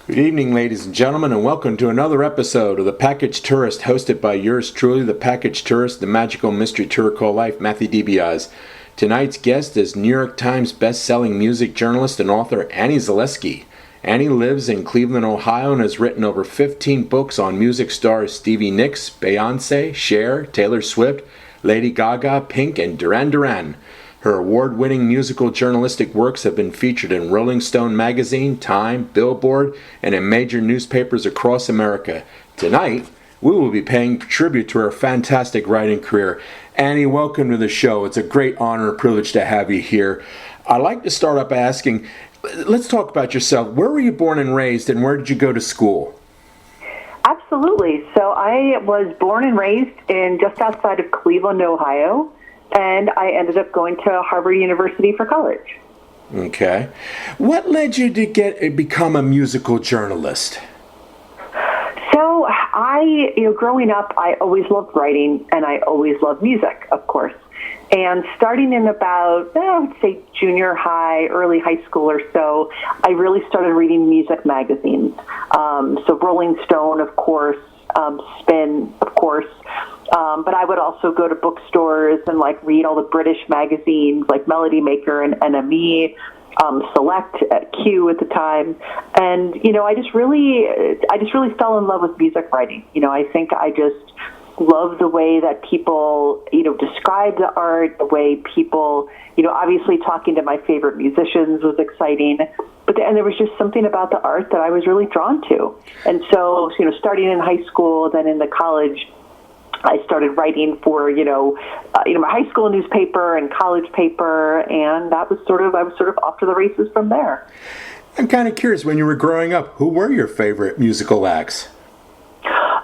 Good evening, ladies and gentlemen, and welcome to another episode of The Package Tourist, hosted by yours truly, The Package Tourist, the magical mystery tour called life, Matthew DiBiase. Tonight's guest is New York Times best-selling music journalist and author Annie Zaleski. Annie lives in Cleveland, Ohio, and has written over 15 books on music stars Stevie Nicks, Beyonce, Cher, Taylor Swift, Lady Gaga, Pink, and Duran Duran. Her award-winning musical journalistic works have been featured in Rolling Stone magazine, Time, Billboard, and in major newspapers across America. Tonight, we will be paying tribute to her fantastic writing career. Annie, welcome to the show. It's a great honor and privilege to have you here. I'd like to start up asking, let's talk about yourself. Where were you born and raised, and where did you go to school? Absolutely. So I was born and raised in just outside of Cleveland, Ohio. And I ended up going to Harvard University for college. Okay. What led you to become a musical journalist? So growing up, I always loved writing, and I always loved music, of course. And starting in about, I would say, junior high, early high school or so, I really started reading music magazines. So Rolling Stone, of course, Spin, of course. But I would also go to bookstores and read all the British magazines like Melody Maker and NME, Select at Q at the time. And, I just really fell in love with music writing. I think I just love the way that people, describe the art, the way people, obviously talking to my favorite musicians was exciting. And there was just something about the art that I was really drawn to. And so, starting in high school, then into college, I started writing for, my high school newspaper and college paper, and I was sort of off to the races from there. I'm kind of curious, when you were growing up, who were your favorite musical acts?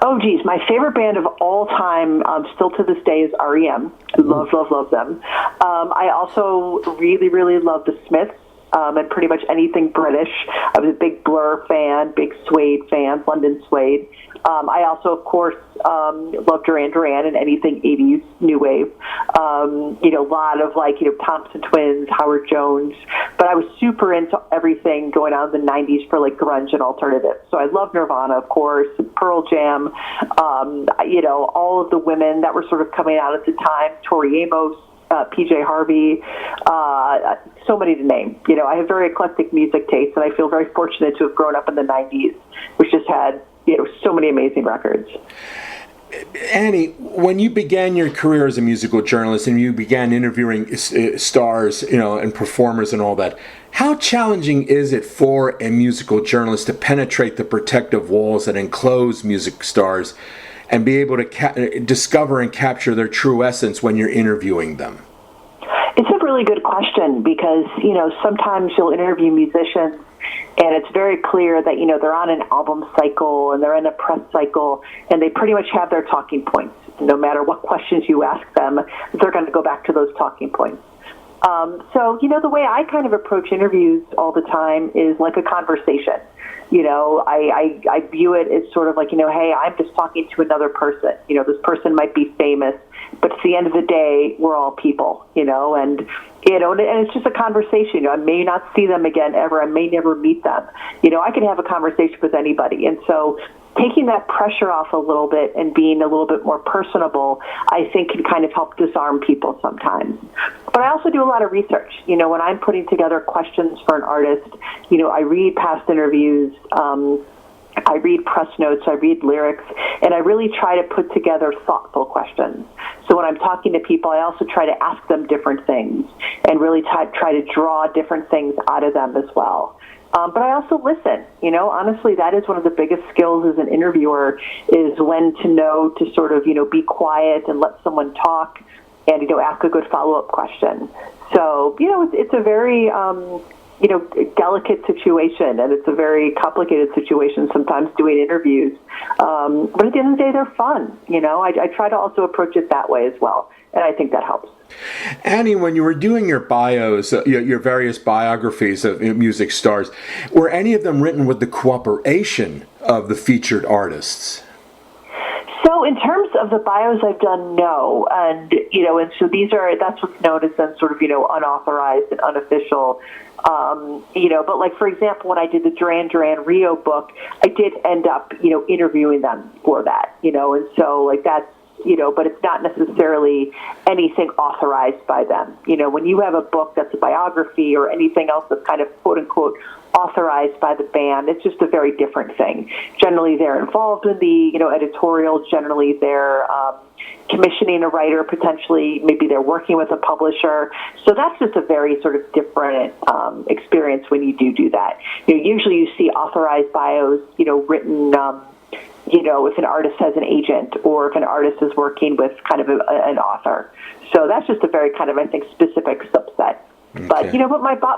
Oh, geez. My favorite band of all time, still to this day, is REM. Love them. I also really, really love the Smiths. And pretty much anything British. I was a big Blur fan, big Suede fan, London Suede. I also, of course, love Duran Duran and anything 80s new wave. A lot of Thompson Twins, Howard Jones. But I was super into everything going on in the 90s for grunge and alternative. So I love Nirvana, of course, Pearl Jam, all of the women that were sort of coming out at the time, Tori Amos, PJ Harvey, so many to name. I have very eclectic music tastes, and I feel very fortunate to have grown up in the 90s, which just had, so many amazing records. Annie, when you began your career as a musical journalist and you began interviewing stars, and performers and all that, how challenging is it for a musical journalist to penetrate the protective walls that enclose music stars and be able to discover and capture their true essence when you're interviewing them? It's a really good question because, sometimes you'll interview musicians and it's very clear that, they're on an album cycle and they're in a press cycle and they pretty much have their talking points. No matter what questions you ask them, they're going to go back to those talking points. So, the way I kind of approach interviews all the time is like a conversation. I view it as sort of hey, I'm just talking to another person. This person might be famous, but at the end of the day, we're all people, and it's just a conversation. I may not see them again ever. I may never meet them. I can have a conversation with anybody. And so taking that pressure off a little bit and being a little bit more personable, I think can kind of help disarm people sometimes. But I also do a lot of research. When I'm putting together questions for an artist, I read past interviews, I read press notes, I read lyrics, and I really try to put together thoughtful questions. So when I'm talking to people, I also try to ask them different things and really try to draw different things out of them as well. But I also listen. Honestly, that is one of the biggest skills as an interviewer is when to know to sort of, be quiet and let someone talk and, ask a good follow-up question. So, it's a very, delicate situation, and it's a very complicated situation sometimes doing interviews. But at the end of the day, they're fun. I try to also approach it that way as well, and I think that helps. Annie, when you were doing your bios, your various biographies of music stars, were any of them written with the cooperation of the featured artists? So in terms of the bios I've done, no. And, and so that's what's known as then sort of, unauthorized and unofficial. But like, for example, when I did the Duran Duran Rio book, I did end up, interviewing them for that, and so like that's, but it's not necessarily anything authorized by them. When you have a book that's a biography or anything else that's kind of quote unquote authorized by the band, it's just a very different thing. Generally, they're involved in the, editorial. Generally, they're commissioning a writer, potentially. Maybe they're working with a publisher. So that's just a very sort of different experience when you do that. Usually you see authorized bios, written, if an artist has an agent or if an artist is working with kind of an author. So that's just a very kind of, I think, specific subset. Okay. But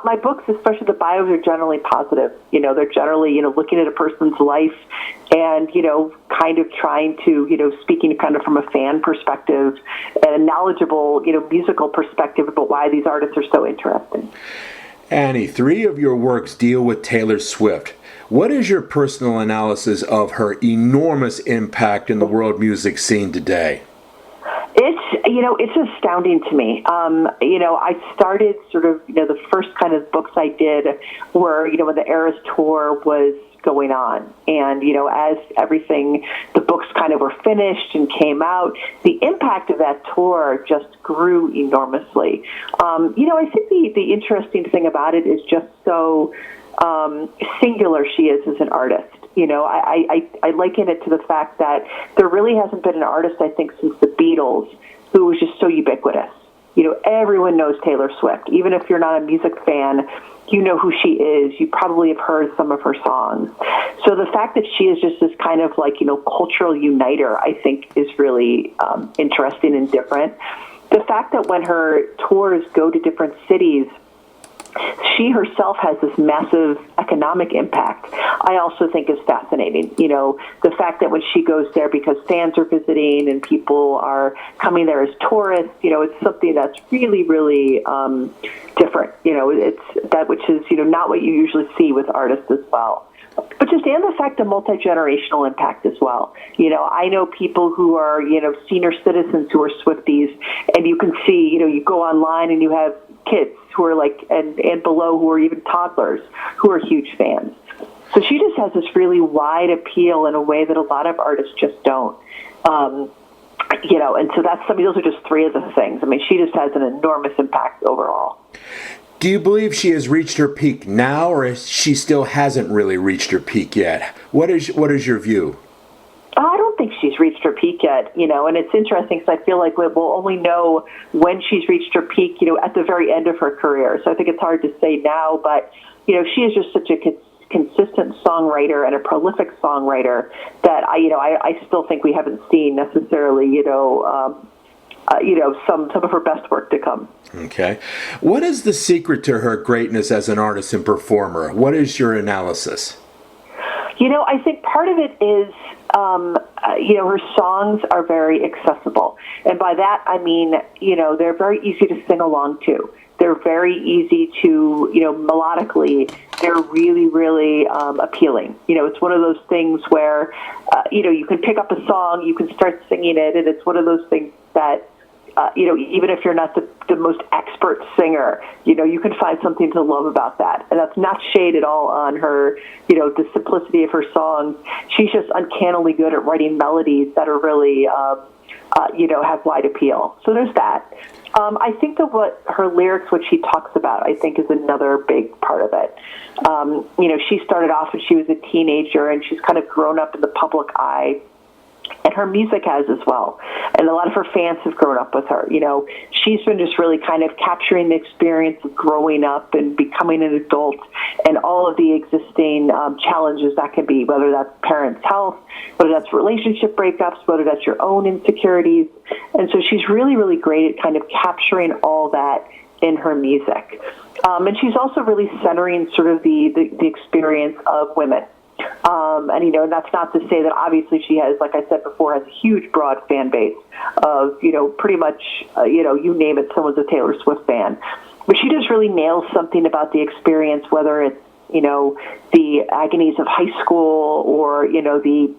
my books, especially the bios, are generally positive. They're generally, looking at a person's life and, kind of trying to, speaking kind of from a fan perspective and a knowledgeable, musical perspective about why these artists are so interesting. Annie, 3 of your works deal with Taylor Swift. What is your personal analysis of her enormous impact in the world music scene today? It's astounding to me. I started sort of, the first kind of books I did were, when the Eras tour was going on. And, as the books kind of were finished and came out, the impact of that tour just grew enormously. I think the interesting thing about it is just so singular she is as an artist. I liken it to the fact that there really hasn't been an artist, I think, since the Beatles who was just so ubiquitous. Everyone knows Taylor Swift. Even if you're not a music fan, you know who she is. You probably have heard some of her songs. So the fact that she is just this kind of like, cultural uniter, I think is really interesting and different. The fact that when her tours go to different cities, she herself has this massive economic impact, I also think is fascinating. The fact that when she goes there because fans are visiting and people are coming there as tourists, it's something that's really, really different. It's that which is, not what you usually see with artists as well. But just and the fact of multi-generational impact as well. I know people who are, senior citizens who are Swifties, and you can see, you go online and you have kids who are like, and below who are even toddlers who are huge fans. So she just has this really wide appeal in a way that a lot of artists just don't. And so those are just 3 of the things. I mean, she just has an enormous impact overall. Do you believe she has reached her peak now, or she still hasn't really reached her peak yet? What is your view? I don't think she's reached her peak yet, and it's interesting because I feel like we'll only know when she's reached her peak, at the very end of her career. So I think it's hard to say now, but, she is just such a consistent songwriter and a prolific songwriter that I still think we haven't seen necessarily, some of her best work to come. Okay. What is the secret to her greatness as an artist and performer? What is your analysis? I think part of it is, her songs are very accessible. And by that, I mean, they're very easy to sing along to. They're very easy to, melodically, they're really, really appealing. It's one of those things where, you can pick up a song, you can start singing it, and it's one of those things that, even if you're not the most expert singer, you can find something to love about that. And that's not shade at all on her, the simplicity of her songs. She's just uncannily good at writing melodies that are really, have wide appeal. So there's that. I think that what her lyrics, what she talks about, I think is another big part of it. She started off when she was a teenager and she's kind of grown up in the public eye. And her music has as well. And a lot of her fans have grown up with her. She's been just really kind of capturing the experience of growing up and becoming an adult and all of the existing challenges that can be, whether that's parents' health, whether that's relationship breakups, whether that's your own insecurities. And so she's really, really great at kind of capturing all that in her music. And she's also really centering sort of the experience of women. And that's not to say that obviously she has, like I said before, has a huge, broad fan base of, pretty much, you name it, someone's a Taylor Swift fan. But she just really nails something about the experience, whether it's, the agonies of high school or, the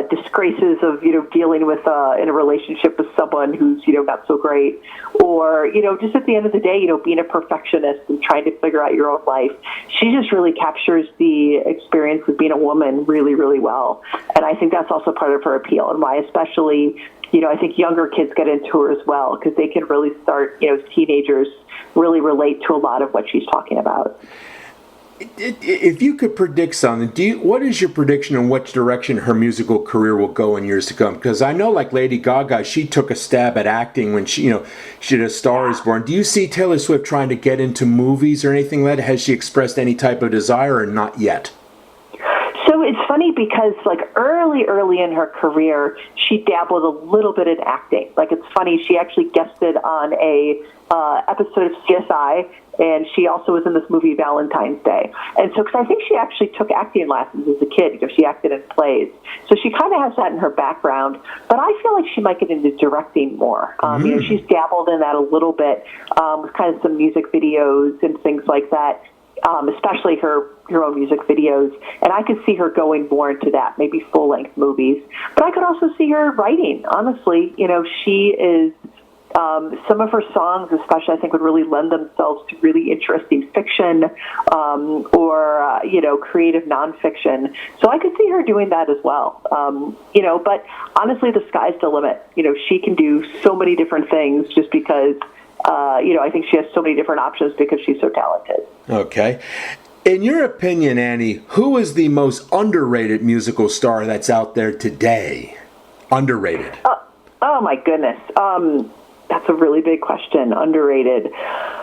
disgraces of, dealing with in a relationship with someone who's, not so great, or, just at the end of the day, being a perfectionist and trying to figure out your own life. She just really captures the experience of being a woman really, really well. And I think that's also part of her appeal, and why especially, I think younger kids get into her as well, because they can really start, as teenagers, really relate to a lot of what she's talking about. If you could predict something, what is your prediction on which direction her musical career will go in years to come? Because I know, like Lady Gaga, she took a stab at acting when she did A Star Is Born. Do you see Taylor Swift trying to get into movies or anything like that? Has she expressed any type of desire, or not yet? So it's funny because, like, early in her career, she dabbled a little bit in acting. Like, it's funny, she actually guested on a episode of CSI, and she also was in this movie Valentine's Day. And so, because I think she actually took acting lessons as a kid, she acted in plays. So she kind of has that in her background, but I feel like she might get into directing more. She's dabbled in that a little bit, with kind of some music videos and things like that. Especially her own music videos, and I could see her going more into that, maybe full-length movies. But I could also see her writing. Honestly, she is. Some of her songs, especially, I think, would really lend themselves to really interesting fiction, or creative nonfiction. So I could see her doing that as well. But honestly, the sky's the limit. She can do so many different things just because. I think she has so many different options because she's so talented. Okay. In your opinion, Annie, who is the most underrated musical star that's out there today? Underrated. Oh my goodness. That's a really big question. Underrated.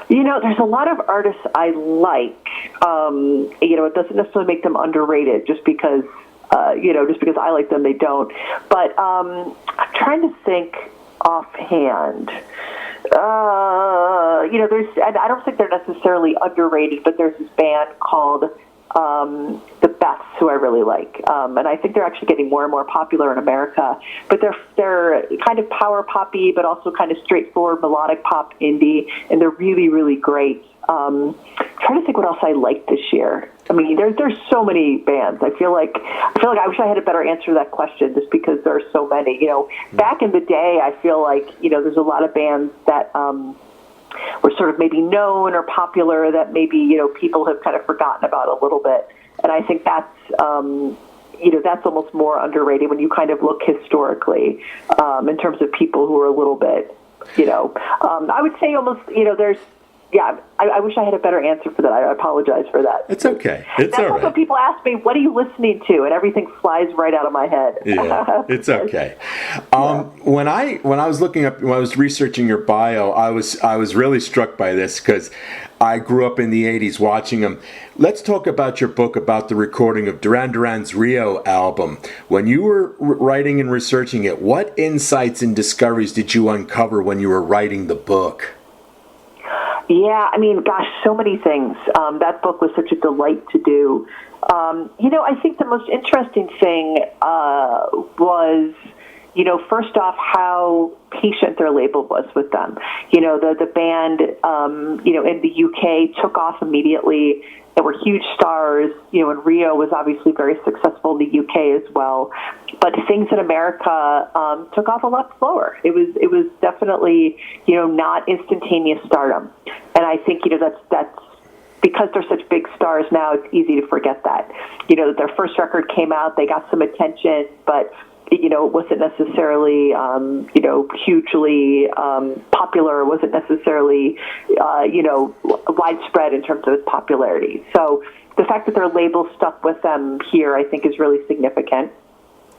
There's a lot of artists I like. It doesn't necessarily make them underrated just because I like them, they don't. But I'm trying to think offhand. And I don't think they're necessarily underrated, but there's this band called The Beths, who I really like, and I think they're actually getting more and more popular in America. But they're kind of power poppy, but also kind of straightforward melodic pop indie, and they're really, really great. Trying to think what else I liked this year. I mean, there's so many bands. I feel like I wish I had a better answer to that question, just because there are so many. Back in the day, I feel like there's a lot of bands that were sort of maybe known or popular that maybe people have kind of forgotten about a little bit. And I think that's that's almost more underrated when you kind of look historically, in terms of people who are a little bit I would say almost there's. Yeah, I wish I had a better answer for that. I apologize for that. It's okay. It's all right. That's what people ask me, what are you listening to? And everything flies right out of my head. Yeah, it's okay. When I was researching your bio, I was really struck by this because I grew up in the 80s watching them. Let's talk about your book about the recording of Duran Duran's Rio album. When you were writing and researching it, what insights and discoveries did you uncover when you were writing the book? Yeah, I mean, gosh, so many things. That book was such a delight to do. I think the most interesting thing was, first off, how patient their label was with them. The band, in the UK took off immediately. There were huge stars, and Rio was obviously very successful in the UK as well. But things in America took off a lot slower. It was definitely, not instantaneous stardom. And I think, that's because they're such big stars now, it's easy to forget that. Their first record came out, they got some attention, but it wasn't necessarily, hugely popular. It wasn't necessarily, widespread in terms of its popularity. So the fact that their label stuck with them here, I think, is really significant.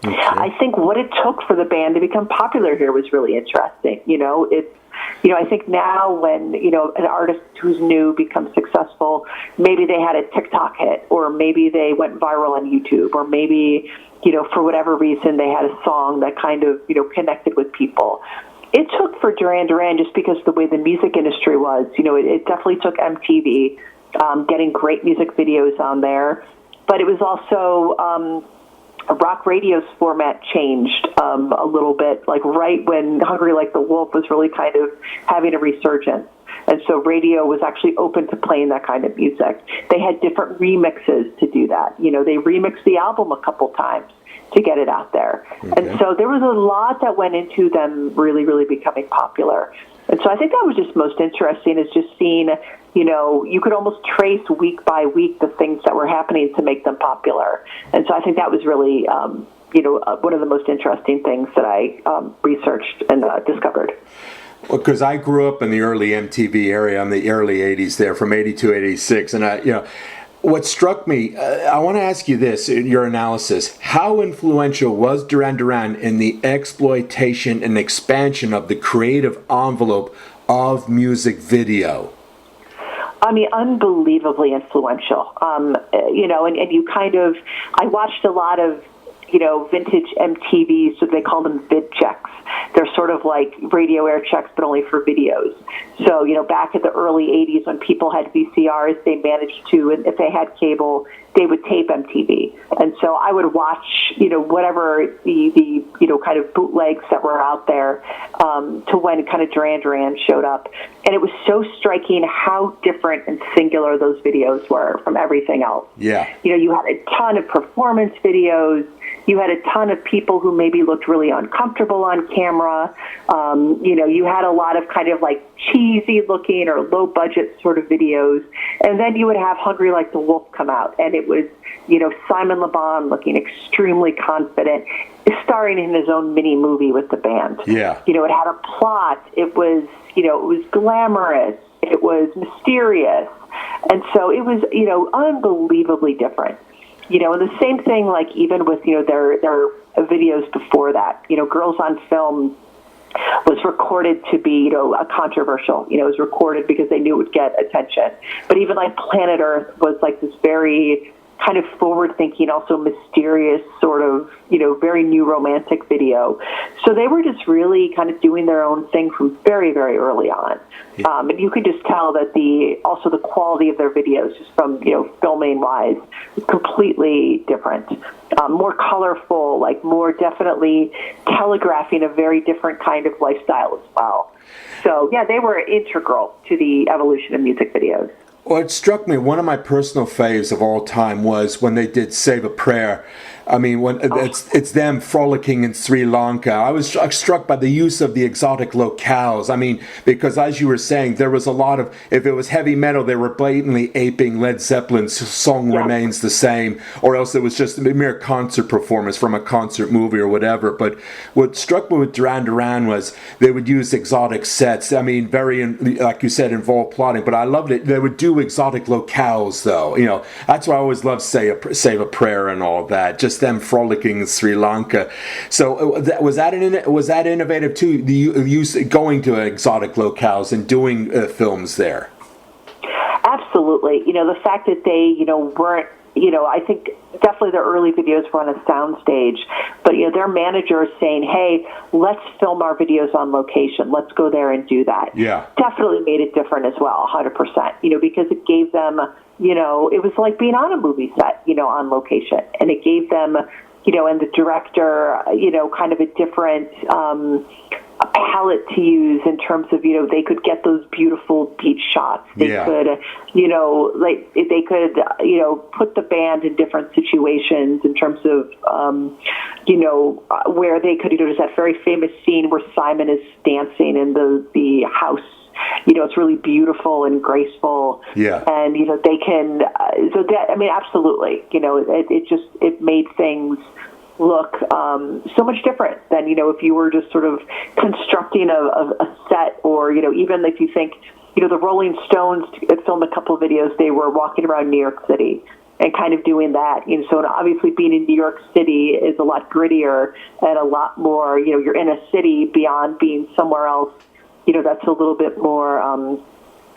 Okay. I think what it took for the band to become popular here was really interesting. I think now when, an artist who's new becomes successful, maybe they had a TikTok hit, or maybe they went viral on YouTube, or maybe, for whatever reason, they had a song that kind of, connected with people. It took for Duran Duran, just because the way the music industry was, it definitely took MTV, getting great music videos on there. But it was also, rock radio's format changed a little bit, like right when Hungry Like the Wolf was really kind of having a resurgence. And so radio was actually open to playing that kind of music. They had different remixes to do that. They remixed the album a couple times. to get it out there. Okay. And so there was a lot that went into them really, really becoming popular. And so I think that was just most interesting, is just seeing, you could almost trace week by week the things that were happening to make them popular. And so I think that was really, one of the most interesting things that I researched and discovered. Well, because I grew up in the early MTV area, in the early 80s there, from 82, 86. And, what struck me, I want to ask you this, your analysis. How influential was Duran Duran in the exploitation and expansion of the creative envelope of music video? I mean, unbelievably influential. And you I watched a lot of, vintage MTV, so they call them vid checks. They're sort of like radio air checks, but only for videos. So, back in the early 80s when people had VCRs, they managed to, and if they had cable, they would tape MTV. And so I would watch, whatever the kind of bootlegs that were out there to when kind of Duran Duran showed up. And it was so striking how different and singular those videos were from everything else. Yeah. You had a ton of performance videos. You had a ton of people who maybe looked really uncomfortable on camera. You had a lot of kind of like cheesy looking or low budget sort of videos. And then you would have Hungry Like the Wolf come out. And it was, Simon Le Bon looking extremely confident, starring in his own mini movie with the band. Yeah. It had a plot. It was, it was glamorous. It was mysterious. And so it was, unbelievably different. And the same thing, like even with, their videos before that, Girls on Film was recorded to be, a controversial, it was recorded because they knew it would get attention. But even like Planet Earth was like this very kind of forward-thinking, also mysterious sort of, very new romantic video. So they were just really kind of doing their own thing from very, very early on. And you could just tell that also the quality of their videos, just from, filming-wise, was completely different. More colorful, like more definitely telegraphing a very different kind of lifestyle as well. So, yeah, they were integral to the evolution of music videos. Well, it struck me, one of my personal faves of all time was when they did Save a Prayer. I mean, when it's them frolicking in Sri Lanka. I was struck by the use of the exotic locales. I mean, because as you were saying, there was a lot of, if it was heavy metal, they were blatantly aping Led Zeppelin's Song Remains the Same, or else it was just a mere concert performance from a concert movie or whatever. But what struck me with Duran Duran was they would use exotic sets. I mean, very, like you said, involved plotting, but I loved it. They would do exotic locales, though. That's why I always loved Save a Prayer and all that. Just them frolicking in Sri Lanka. So was that innovative too? The use going to exotic locales and doing films there. Absolutely. The fact that they weren't. I think definitely their early videos were on a soundstage, but their manager is saying, "Hey, let's film our videos on location. Let's go there and do that." Yeah, definitely made it different as well, 100%. Because it gave them, it was like being on a movie set, on location, and it gave them, and the director, kind of a different a palette to use in terms of, they could get those beautiful beach shots. They could, they could, put the band in different situations in terms of, where they could, there's that very famous scene where Simon is dancing in the house. It's really beautiful and graceful. Yeah. And, they can, absolutely, it made things look so much different than, if you were just sort of constructing a set, or, even if you think, the Rolling Stones filmed a couple of videos, they were walking around New York City and kind of doing that. So obviously being in New York City is a lot grittier and a lot more, you're in a city beyond being somewhere else, that's a little bit more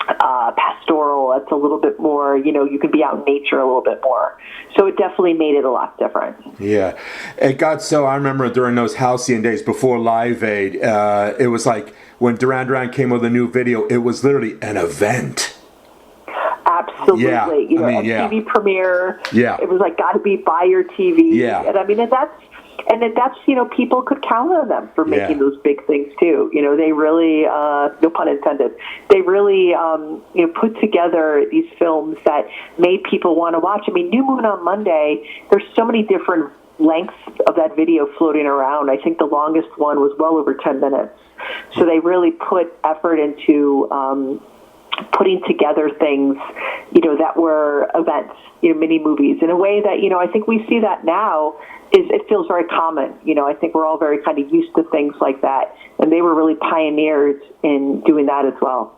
pastoral. It's a little bit more, you can be out in nature a little bit more. So it definitely made it a lot different. Yeah. It got so, I remember during those halcyon days before Live Aid, it was like when Duran Duran came with a new video, it was literally an event. Absolutely. Yeah. TV premiere. Yeah. It was like, got to be by your TV. Yeah. And that's, people could count on them for making those big things too. They really, no pun intended, they really, put together these films that made people want to watch. I mean, New Moon on Monday, there's so many different length of that video floating around. I think the longest one was well over 10 minutes. So they really put effort into putting together things, that were events, mini movies, in a way that, I think we see that now it feels very common. I think we're all very kind of used to things like that. And they were really pioneers in doing that as well.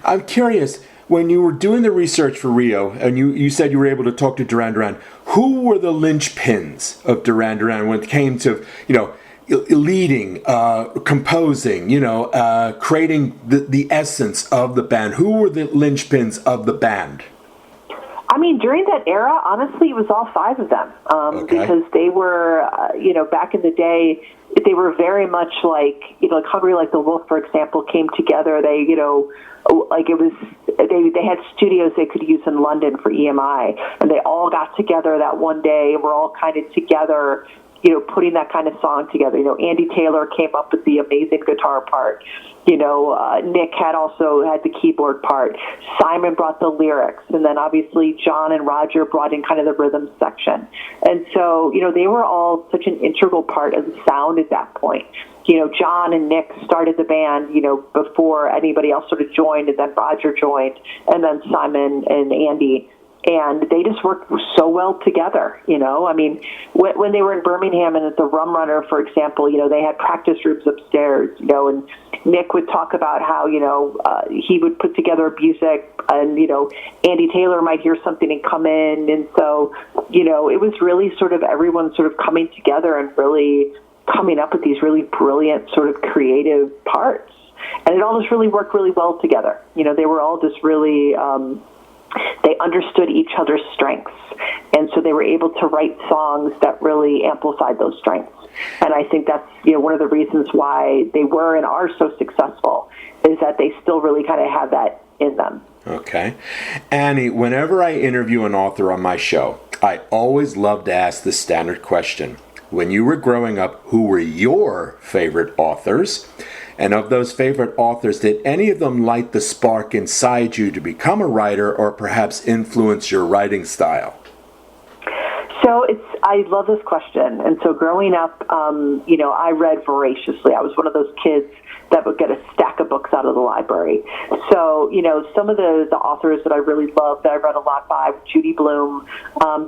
I'm curious, when you were doing the research for Rio, and you said you were able to talk to Duran Duran, who were the linchpins of Duran Duran when it came to, leading, composing, creating the essence of the band? Who were the linchpins of the band? I mean, during that era, honestly, it was all five of them, because they were, back in the day, they were very much like Hungry Like the Wolf, for example, came together. They, they had studios they could use in London for EMI, and they all got together that one day. We're all kind of together, putting that kind of song together. Andy Taylor came up with the amazing guitar part. Nick had the keyboard part. Simon brought the lyrics, and then obviously John and Roger brought in kind of the rhythm section. And so, they were all such an integral part of the sound at that point. John and Nick started the band, before anybody else sort of joined, and then Roger joined, and then Simon and Andy. And they just worked so well together, I mean, when they were in Birmingham and at the Rum Runner, for example, they had practice rooms upstairs, and Nick would talk about how, he would put together music, and, Andy Taylor might hear something and come in. And so, it was really sort of everyone sort of coming together and really coming up with these really brilliant sort of creative parts. And it all just really worked really well together. They were all just really... they understood each other's strengths, and so they were able to write songs that really amplified those strengths. And I think that's one of the reasons why they were and are so successful, is that they still really kind of have that in them. Okay. Annie, whenever I interview an author on my show, I always love to ask the standard question. When you were growing up, who were your favorite authors? And of those favorite authors, did any of them light the spark inside you to become a writer, or perhaps influence your writing style? So I love this question. And so growing up, I read voraciously. I was one of those kids that would get a stack of books out of the library. So, some of the authors that I really loved, that I read a lot by, Judy Blume,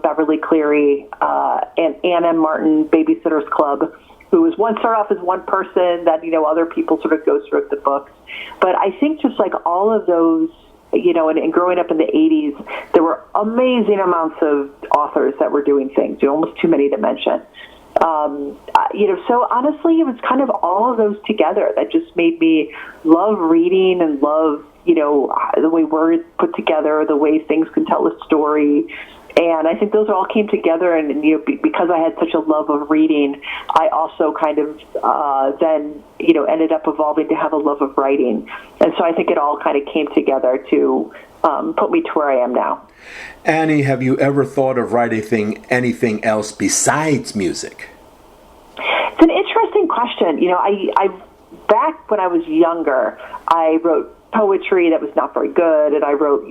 Beverly Cleary, and Ann M. Martin, Babysitter's Club, who was started off as one person that, other people sort of ghostwrote the books. But I think just like all of those, and growing up in the 80s, there were amazing amounts of authors that were doing things, almost too many to mention. So honestly, it was kind of all of those together that just made me love reading and love, the way words put together, the way things can tell a story. And I think those all came together, and because I had such a love of reading, I also kind of then ended up evolving to have a love of writing. And so I think it all kind of came together to put me to where I am now. Annie, have you ever thought of writing anything else besides music? It's an interesting question. I back when I was younger, I wrote poetry that was not very good, and I wrote,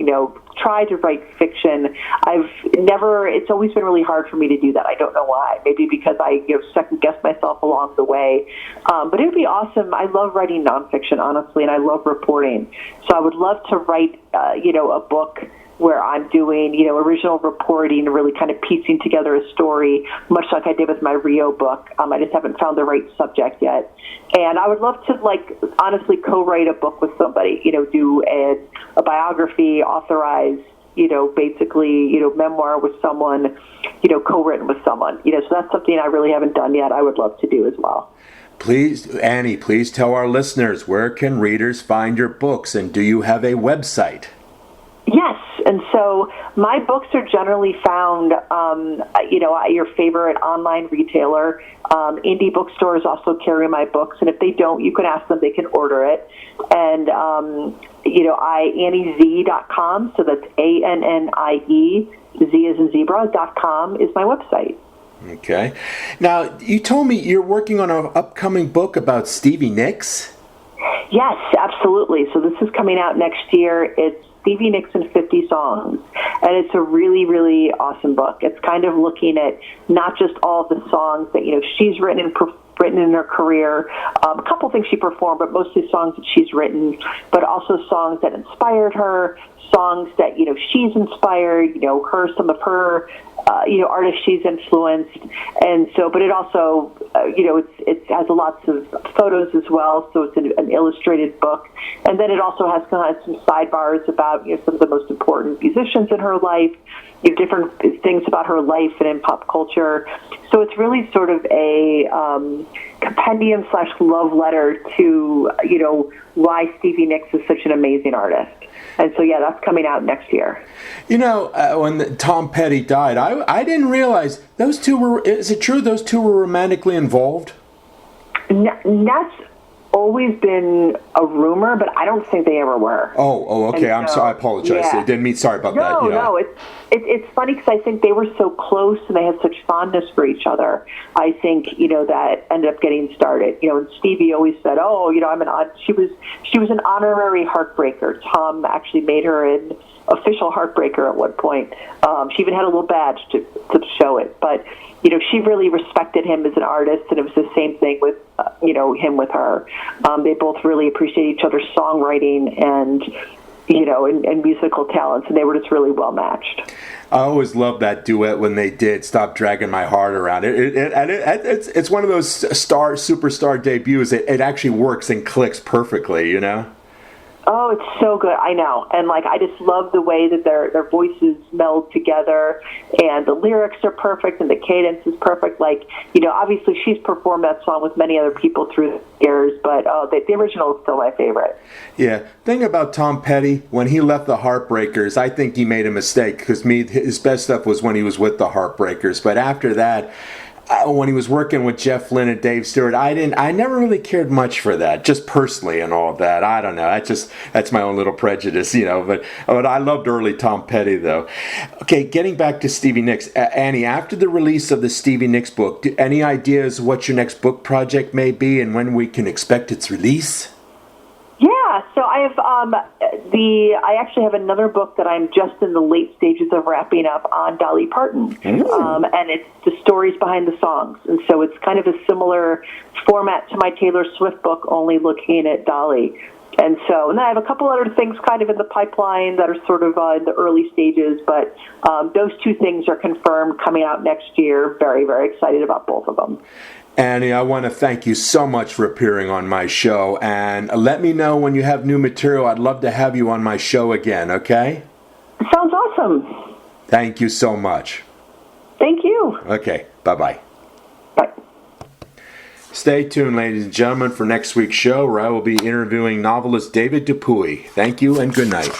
tried to write fiction. It's always been really hard for me to do that. I don't know why. Maybe because I second guess myself along the way. But it would be awesome. I love writing nonfiction, honestly, and I love reporting. So I would love to write, a book where I'm doing, original reporting and really kind of piecing together a story, much like I did with my Rio book. I just haven't found the right subject yet. And I would love to, honestly co-write a book with somebody, do a biography, authorize, basically, memoir with someone, co-written with someone. So that's something I really haven't done yet. I would love to do as well. Please, Annie, please tell our listeners, where can readers find your books, and do you have a website? Yes, and so my books are generally found, at your favorite online retailer. Indie bookstores also carry my books, and if they don't, you can ask them; they can order it. And AnnieZ.com, so that's ANNIE, Z as in zebra.com is my website. Okay. Now, you told me you're working on an upcoming book about Stevie Nicks? Yes, absolutely. So this is coming out next year. It's Stevie Nicks in 50 Songs. And it's a really, really awesome book. It's kind of looking at not just all the songs that, she's written in her career, a couple things she performed, but mostly songs that she's written, but also songs that inspired her, songs that, she's inspired, some of her, artists she's influenced. And so, but it also, it has lots of photos as well, so it's an illustrated book. And then it also has kind of some sidebars about, some of the most important musicians in her life, different things about her life and in pop culture. So it's really sort of a compendium / love letter to, why Stevie Nicks is such an amazing artist. And so, yeah, that's coming out next year. When Tom Petty died, I didn't realize those two were, is it true those two were romantically involved? That's always been a rumor, but I don't think they ever were. Oh, okay. I'm sorry. I apologize. Yeah. I didn't mean, sorry about that. No, it's funny because I think they were so close and they had such fondness for each other. I think, that ended up getting started. And Stevie always said, she was an honorary heartbreaker. Tom actually made her an official heartbreaker at one point. She even had a little badge to show it. But, she really respected him as an artist, and it was the same thing with, him with her. They both really appreciate each other's songwriting and, and musical talents, and they were just really well matched. I always loved that duet when they did "Stop Dragging My Heart Around." It's one of those superstar debuts. It actually works and clicks perfectly, Oh, it's so good. I know. And I just love the way that their voices meld together, and the lyrics are perfect and the cadence is perfect. Obviously she's performed that song with many other people through the years, but the original is still my favorite. Yeah. Thing about Tom Petty, when he left the Heartbreakers, I think he made a mistake because his best stuff was when he was with the Heartbreakers. But after that, when he was working with Jeff Lynne and Dave Stewart, I never really cared much for that, just personally and all of that. I don't know. That's my own little prejudice, but I loved early Tom Petty, though. Okay, getting back to Stevie Nicks. Annie, after the release of the Stevie Nicks book, any ideas what your next book project may be and when we can expect its release? Yeah, so I have I actually have another book that I'm just in the late stages of wrapping up on Dolly Parton, and it's the stories behind the songs, and so it's kind of a similar format to my Taylor Swift book, only looking at Dolly. And then I have a couple other things kind of in the pipeline that are sort of in the early stages, but those two things are confirmed coming out next year. Very, very excited about both of them. Annie, I want to thank you so much for appearing on my show, and let me know when you have new material. I'd love to have you on my show again, okay? Sounds awesome. Thank you so much. Thank you. Okay, bye-bye. Bye. Stay tuned, ladies and gentlemen, for next week's show where I will be interviewing novelist David Dupuy. Thank you and good night.